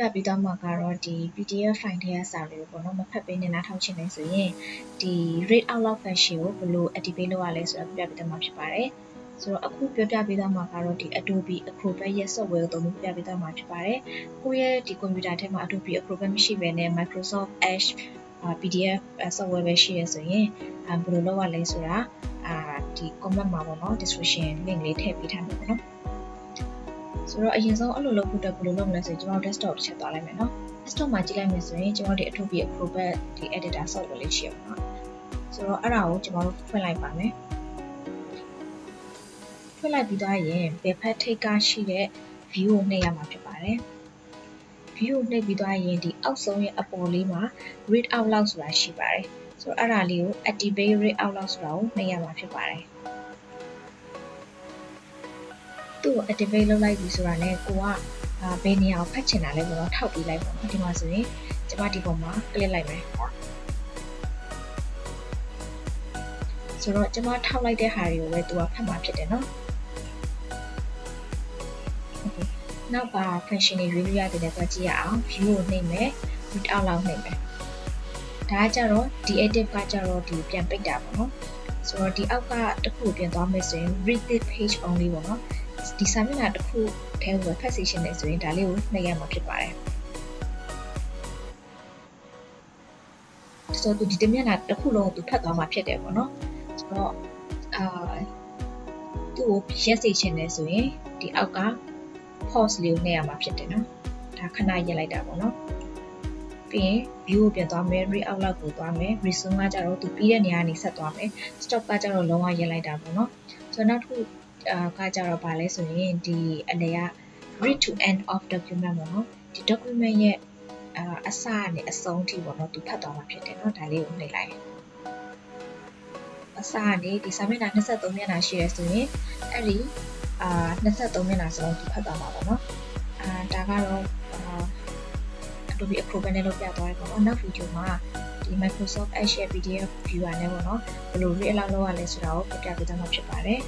ပြပြီးတော့မှာကတော့ဒီ PDF file ထဲကစာလေးကိုပေါ့နော်မဖတ်ပေးနေနားထောင်ချင်နေဆိုရင်ဒီ read out loud function ကိုဘယ်လို activate လုပ်ရလဲဆိုတာပြပြပေးသွားမှာဖြစ်ပါတယ်ဆိုတော့အခုပြပြပေးသွားမှာကတော့ဒီ Adobe Acrobat ရဲ့ software ကိုသုံးပြီးပြပြပေးသွားမှာဖြစ်ပါတယ်ကိုယ့်ရဲ့ဒီ computer ထဲမှာ Adobe Acrobat မရှိဘဲနဲ့ Microsoft Edge PDF software ပဲရှိရဆိုရင်ဘယ်လိုလုပ်ရလဲဆိုတာဒီ comment မှာပေါ့နော် description link လေးထည့်ပေးထားမှာပေါ့နော်ဆိုတော့အရင်ဆုံးအဲ့လိုလုပ်ဖို့အတွက်ဘယ်လိုလုပ်မလဲဆိုရင်ကျွန်တော် desktop တစ်ချက်သွားလိုက်မယ်နော် desktop မှာကြည့်လိုက်မယ်ဆိုရင်ကျွန်တော်ဒီ Adobe Acrobat ဒီ editor software လေးရှိရပါတော့ဆိုတော့အဲ့ဒါကိုကျွန်တော်တို့ဖွင့်လိုက်ပါမယ်ဖွင့်လိုက်ပြီးသားရင်ဘယ်ဖက်ထိပ်ကရှိတဲ့ view ကိုနှိပ်ရမှာဖြစ်ပါတယ် view ကိုနှိပ်ပြီးသားရင်ဒီအောက်ဆုံးရဲ့အပေါ်လေးမှာ read out loud ဆိုတာရှိပါတယ်ဆိုတော့အဲ့ဒါလေးကို activate read out loud ဆိုတာကိုနှိပ်ရမှာဖြစ်ပါတယ်သူ့ကို activate လုပ်လိုက်ပြီဆိုတာနဲ့ကိုကဘယ်နေရာကိုဖတ်ချင်တာလဲပေါ့နော်ထောက်ပြီးလိုက်ပေါ့နော်ဒီမှာဆိုရင်ကျွန်မဒီပုံမှာ click လိုက်မယ်ဆိုတော့ကျွန်မထောက်လိုက်တဲ့ဟာတွေကိုပဲသူကဖတ်မှာဖြစ်တယ်နော်နောက်ပါ function တွေရွေးလို့ရတယ်လည်းကြည့်ရအောင် view ကိုနှိပ်မယ် read out loud နှိပ်မယ်ဒါကကြတော့ဒီ edit ကကြတော့ဒီပြန်ပိတ်တာပေါ့နော်ဆိုတော့ဒီအောက်ကတစ်ခုပြန်သွားမယ်ဆိုရင် read this page only ပေါ့နော်ဒီစာမျက်နှာတစ်ခုထဲကိုဖတ်စီရှင်နေဆိုရင်ဒါလေးကိုနှိပ်ရမှာဖြစ်ပါတယ်ဆိုတော့ဒီမျက်နှာတစ်ခုလုံးကိုသူဖတ်သွားမှာဖြစ်တယ်ပေါ့နော်ဆိုတော့သူ့ကိုရက်စီရှင်နေဆိုရင်ဒီအောက်က pause လေးကိုနှိပ်ရမှာဖြစ်တယ်နော်ဒါခဏရက်လိုက်တာပေါ့နော်ပြီးရင် view ကိုပြန်သွားမယ် read out loud ကိုသွားမယ် resume ကကြတော့သူပြီးတဲ့နေရာကနေဆက်သွားမယ် stop ကကြတော့လုံးဝရက်လိုက်တာပေါ့နော်ဆိုတော့နောက်တစ်ခုကကြတော့ဗာလဲဆိုရင်ဒီအလဲက read to end of document ပေါ့နော်ဒီ document ရဲ့အစနဲ့အဆုံးထိပေါ့နော်သူဖတ်သွားမှာဖြစ်တယ်နော်ဒါလေးကိုနှိပ်လိုက်အစကနေဒီစာမျက်နှာ23မျက်နှာရှိရဆိုရင်အဲ့ဒီ23မျက်နှာစလုံးသူဖတ်သွားမှာပေါ့နော်ဒါကတော့Adobe Acrobat နဲ့လုပ်ပြသွားတယ်ပေါ့နော်နောက်ဗီဒီယိုမှာဒီ Microsoft Edge PDF viewer နဲ့ပေါ့နော်ဘယ်လို read out လုပ်ရလဲဆိုတာကိုပြပြပေးသွားမှာဖြစ်ပါတယ်